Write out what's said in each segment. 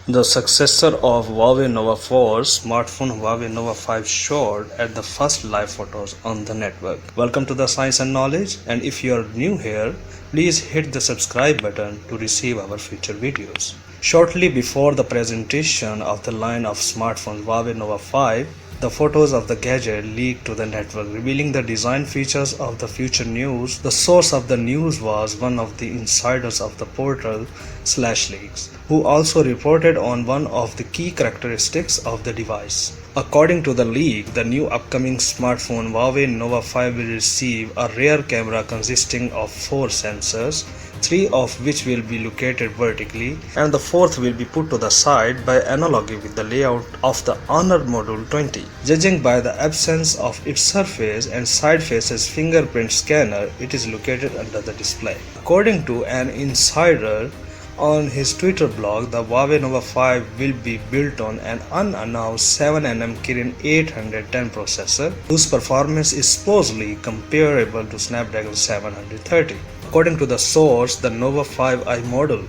The successor of Huawei Nova 4 smartphone Huawei Nova 5 showed at the first live photos on the network. Welcome to the Science and Knowledge, and if you are new here, please hit the subscribe button to receive our future videos. Shortly before the presentation of the line of smartphones Huawei Nova 5, the photos of the gadget leaked to the network, revealing the design features of the future news. The source of the news was one of the insiders of the portal /leaks, who also reported on one of the key characteristics of the device. According to the leak, the new upcoming smartphone Huawei Nova 5 will receive a rear camera consisting of 4 sensors, 3 of which will be located vertically and the 4th will be put to the side by analogy with the layout of the Honor Module 20. Judging by the absence of its surface and side faces fingerprint scanner, it is located under the display. According to an insider on his Twitter blog, the Huawei Nova 5 will be built on an unannounced 7nm Kirin 810 processor, whose performance is supposedly comparable to Snapdragon 730. According to the source, the Nova 5i model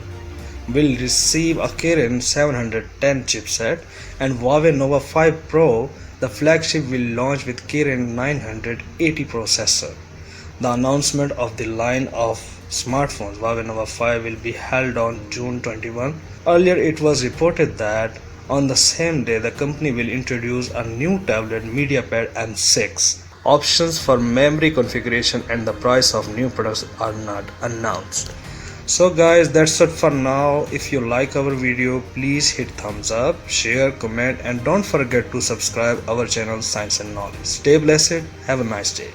will receive a Kirin 710 chipset, and Huawei Nova 5 Pro, the flagship, will launch with Kirin 980 processor. The announcement of the line of smartphones Huawei Nova 5 will be held on June 21. Earlier it was reported that on the same day the company will introduce a new tablet MediaPad M6. Options for memory configuration and the price of new products are not announced. So guys, that's it for now. If you like our video, please hit thumbs up, share, comment, and don't forget to subscribe our channel Science and Knowledge. Stay blessed. Have a nice day.